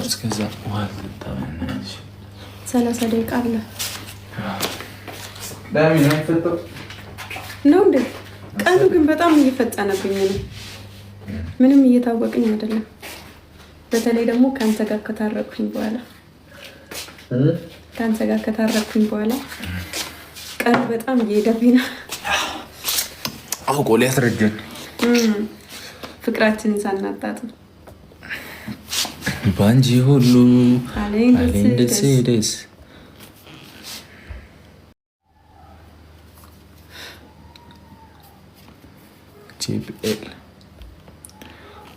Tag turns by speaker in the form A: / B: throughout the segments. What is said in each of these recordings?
A: እስከዛ ዋል ተመናሽ
B: 30 ደቂቃ አለ
A: ዳሚ ነው የፈጠው
B: ነው እንዴ? ቀኑ ግን በጣም እየፈጠነብኝ ነው። ምንም እየታወቀኝ አይደለም። በተለይ ደግሞ ካንተ ጋር ከታረኩኝ በኋላ ቀኑ በጣም እየሄደብኝ ነው።
A: አውቆ ሊያስረጀን
B: ፍቅራችንን ሳናጣጥም
A: ባንጂ ሁሉ አለኝ ደስ ጂፒኤል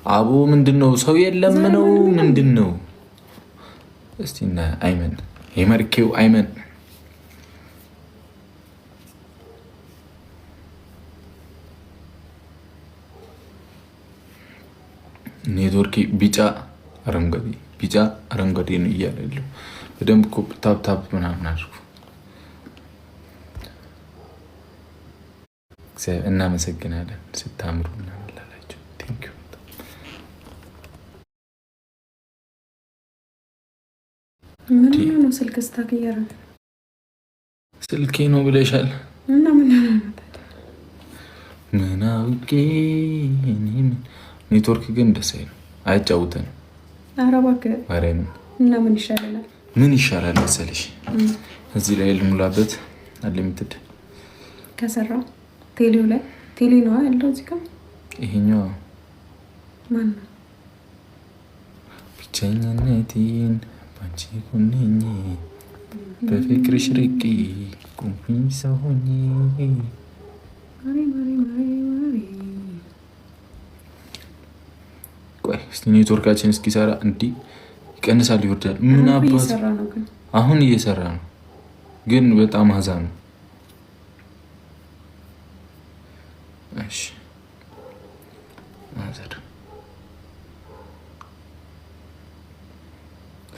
A: አቡ ምንድነው? ሰው የለም ነው ምንድነው? እስቲ እና አይመን የመርኬው አይመን ኔትወርክ ቢጫ አረንጓዴ ነው እያለ ያለው በደንብ እኮ ታፕ ምናምን አድርጉ። እናመሰግናለን ስታምሩ ምናምን ላላችሁ ቴንኪው።
B: ምን ነው ስልክ ስታቀየረ
A: ስልኬ ነው ብለሻል
B: እና
A: ምን አውቄ ኔትወርክ ግን ደስ አይልም፣ አያጫውተንም።
B: ኧረ እባክህ
A: ማርያም
B: እና ምን ይሻላል?
A: ምን ይሻላል መሰለሽ? እዚህ ላይ ልሙላበት አሊሚትድ
B: ከሰራው ቴሌው ላይ ቴሌ ነው ያለው እዚህ ጋር
A: ይሄኛው
B: ማን ነው?
A: ብቸኝነቴን ባንቺ ኩነኝ በፍቅርሽ ርቂ ቁምኝ ሰው ሆኜ
B: ማሪ
A: ቆይ እስቲ ኔትወርካችን እስኪሰራ እንዲህ ይቀንሳል ይወርዳል። ምን አባት አሁን እየሰራ ነው ግን በጣም አዛ ነው። እሺ አዘር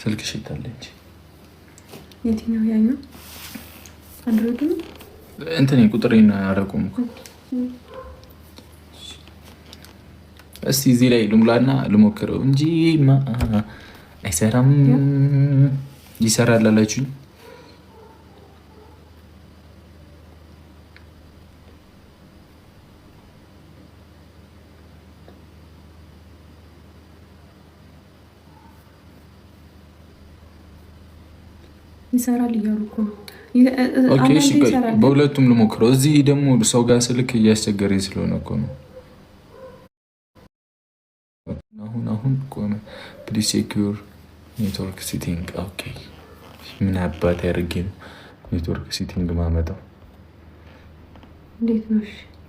A: ስልክ ሽታለች።
B: የትኛው ያኛው አንድሮይድ ነው
A: እንትን ቁጥሬን አረቁም እኮ እስቲ እዚህ ላይ ልሙላና ልሞክረው እንጂ አይሰራም። ይሰራል አላችሁኝ?
B: ይሰራል እያሉ እኮ ነው።
A: በሁለቱም ልሞክረው። እዚህ ደግሞ ሰው ጋር ስልክ እያስቸገረኝ ስለሆነ እኮ ነው። አሁን ቆመ። ፕሊዝ ሴኪዩር ኔትወርክ ሴቲንግ። ኦኬ ምን አባት ያደርጌ ነው ኔትወርክ ሴቲንግ ማመጣው?
B: እንዴት ነው?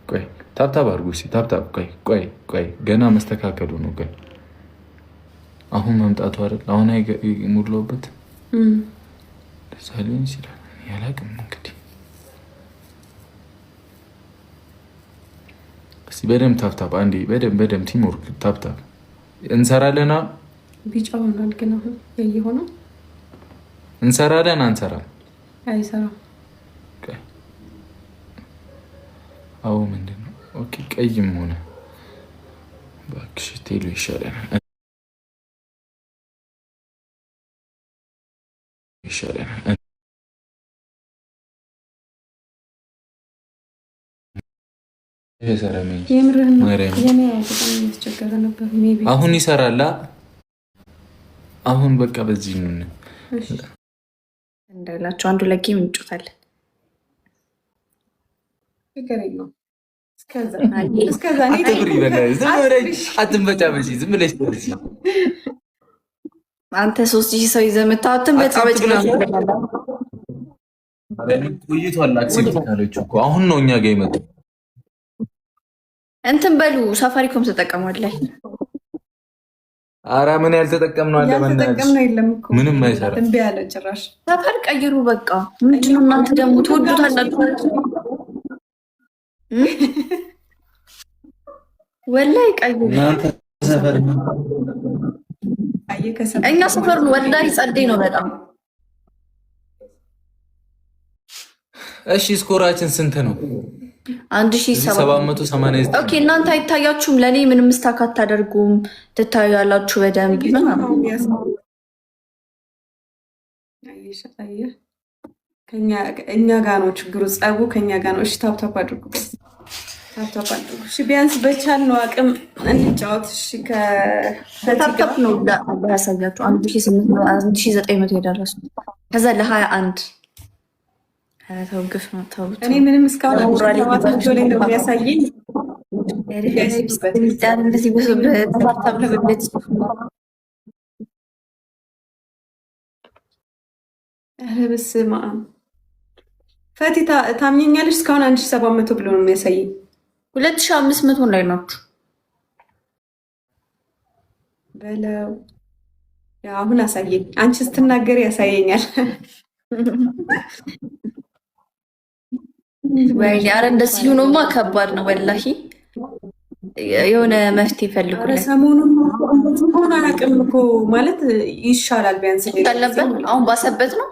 A: ቆይ ታብታብ አድርጉ እስኪ ታብታብ። ቆይ ገና መስተካከሉ ነው። ግን አሁን መምጣቱ አይደል? አሁን ሙሉበት ሳሊን ይችላል ያላቅም እንግዲህ እስቲ በደምብ ታብታብ አንዴ በደምብ ቲምወርክ ታብታብ እንሰራለና
B: ቢጫ ሆኗል። ግን አሁን የሆነው
A: እንሰራለን አንሰራም
B: አይሰራም።
A: አዎ ምንድነው? ኦኬ ቀይም ሆነ ባክሽ ቴሎ ይሻላል። አሁን ይሰራል። አሁን በቃ በዚህ ምን
B: እንዳላችሁ አንዱ ላይ ጌም እንጫወታለን። አንተ 3000 ሰው ይዘህ መጣህ። አትንበጫበጭ
A: ቆይቷል። አክሴፕት ካለችው እኮ አሁን ነው እኛ ጋር የመጣው።
B: እንትን በሉ ሳፋሪኮም ተጠቀሟለህ።
A: ኧረ ምን ያልተጠቀምነው አለ? ምንም አይሰራም።
B: እምቢ አለ ጭራሽ። ሰፈር ቀይሩ በቃ። ምንድን ነው እናንተ ደግሞ ትወዱታላችሁ። ወላሂ ቀይሩ። እኛ ሰፈር ነው ወላሂ ጸደይ ነው በጣም።
A: እሺ ስኮራችን ስንት ነው?
B: 1789። ኦኬ እናንተ አይታያችሁም። ለእኔ ምንም ስታክ አታደርጉም። ትታያላችሁ በደንብ አየሽ አየህ፣ እኛ ጋር ነው ችግሩ፣ ጸቡ ከኛ ጋር ነው። እሺ ታፕታፕ አድርጉ፣ ታፕታፕ አድርጉ። እሺ ቢያንስ በቻልነው አቅም እንጫወት። እሺ
C: በታፕታፕ ነው ያሳያችሁ 1900 የደረሱ ከዛ ለ21 ተው ግፍ ነው ተው።
B: እኔ ምንም እስካሁን ሰባት ላይ ነው የሚያሳየኝ።
C: እንደዚህ በታፕታፕ ለመግለጽ
B: ኧረ በስመ አብ ፈቲ ታምኘኛለሽ? እስካሁን 1700 ብሎ ነው የሚያሳየኝ።
C: 2500 ላይ ናችሁ
B: በለው። ያው አሁን አሳየኝ። አንቺ ስትናገር ያሳየኛል።
C: ወይኔ ኧረ እንደዚህ ሆኖማ ከባድ ነው ወላሂ። የሆነ መፍትሄ ፈልጉ።
B: ሰሞኑን ሆን አላውቅም እኮ ማለት ይሻላል ቢያንስ
C: አለበት። አሁን ባሰበት ነው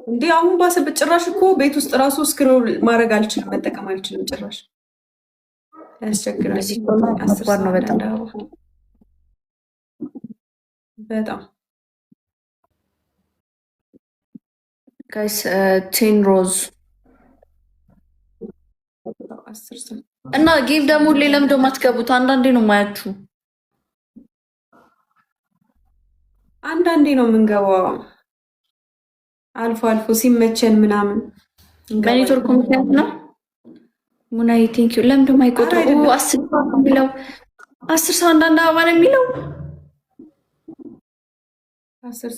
B: እንዴ? አሁን ባሰበት ጭራሽ እኮ ቤት ውስጥ ራሱ ስክሮል ማድረግ አልችልም፣ መጠቀም አልችልም ጭራሽ። ያስቸግራል።
C: ከባድ ነው በጣም
B: በጣም
C: ጋይስ። ቴን ሮዝ እና ጌም ደግሞ ለምዶ ማትገቡት አንዳንዴ ነው ማያችሁ።
B: አንዳንዴ ነው የምንገባው፣ አልፎ አልፎ ሲመቸን ምናምን።
C: በኔትወርክ ምክንያት ነው። ሙናይ ቴንክ ዩ። ለምዶ ማይቆጥሩ 10 ሰው አንዳንድ አበባ ነው የሚለው
B: 10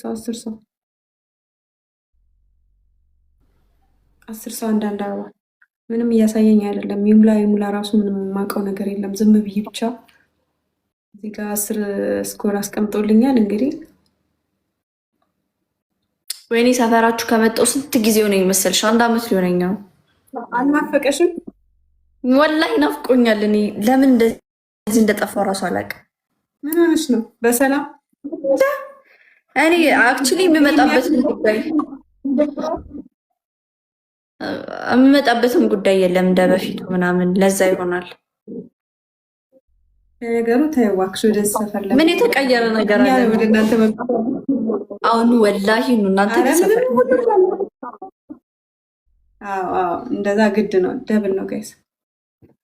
B: ሰው አንዳንድ አበባ ምንም እያሳየኝ አይደለም። ይሙላ ራሱ ምንም የማውቀው ነገር የለም። ዝም ብዬ ብቻ እዚህ ጋር 10 ስኮር አስቀምጦልኛል። እንግዲህ
C: ወይኔ ሰፈራችሁ ከመጣሁ ስንት ጊዜ ሆነኝ መሰልሽ? 1 ዓመት ሊሆነኝ ነው።
B: አልናፈቀሽም?
C: ወላሂ ናፍቆኛል። እኔ ለምን እንደዚህ እንደጠፋው ራሱ አላውቅም።
B: ምን ሆነሽ ነው? በሰላም
C: እኔ አክቹሊ የምመጣበትም ጉዳይ የለም እንደ በፊቱ ምናምን። ለዛ ይሆናል
B: ነገሩ። ተይው እባክሽ ወደ ሰፈር
C: ምን የተቀየረ ነገር አለ?
B: ወደ እናንተ
C: አሁን ወላሂ ነው እናንተ ሰፈር።
B: አዎ እንደዛ ግድ ነው። ደብል ነው ጋይስ።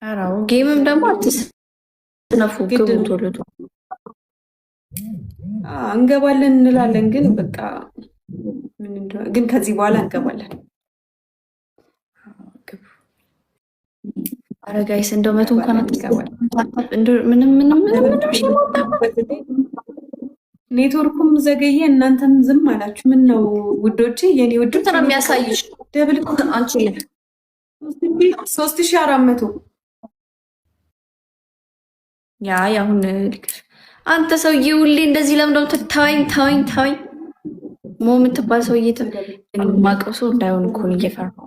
C: አራው ጌምም ደግሞ አትስነፉ። ግቡ ቶሎ ቶሎ
B: እንገባለን እንላለን፣ ግን በቃ ግን ከዚህ በኋላ እንገባለን።
C: ኧረ ጋይስ እንደው መቶ እንኳን
B: ኔትወርኩም ዘገየ፣ እናንተም ዝም አላችሁ። ምን ነው ውዶቼ፣ የኔ ውዶች
C: ነው የሚያሳይሽ።
B: ደብል
C: አንቺ
B: 3400
C: ያ ያሁን አንተ ሰውዬ ሁሌ እንደዚህ ለምደው ታወኝ ሞ የምትባል ሰውዬ የማውቀው ሰው እንዳይሆን እኮ ነው እየፈራሁ።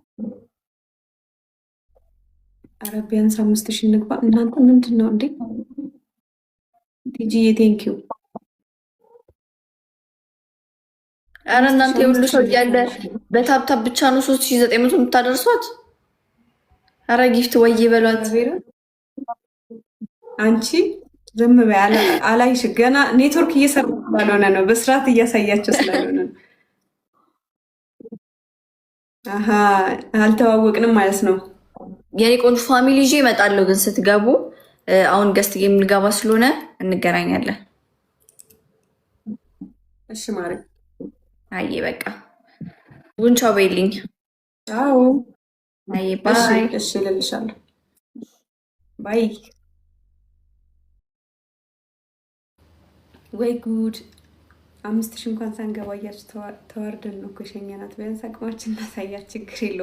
B: ኧረ ቢያንስ 5000 እንግባ። እናንተ ምንድን ነው እንዴ? ቲጂዬ ቴንኪው።
C: ኧረ እናንተ የሁሉ ሰው እያለ በታብታብ ብቻ ነው 3900 የምታደርሷት። ኧረ ጊፍት ወይ በሏት።
B: አንቺ ዝም በይ። አላይሽ ገና ኔትወርክ እየሰራ ስላልሆነ ነው፣ በስርዓት እያሳያቸው ስላልሆነ ነው። አሀ አልተዋወቅንም ማለት ነው።
C: የኔ ቆንጆ ፋሚሊ ይዤ እመጣለሁ፣ ግን ስትገቡ አሁን ገስት ጌም ልገባ ስለሆነ እንገናኛለን።
B: እሺ ማሪ።
C: አይ በቃ ጉንቻው በይልኝ።
B: አዎ
C: አይ ባይ።
B: እሺ እልልሻለሁ። ባይ። ወይ ጉድ! 5000 እንኳን ሳንገባ እያችሁ ተዋርደን ነው እኮ የሸኘናት። ቢያንስ አቅማችን እናሳያት፣ ችግር የለውም።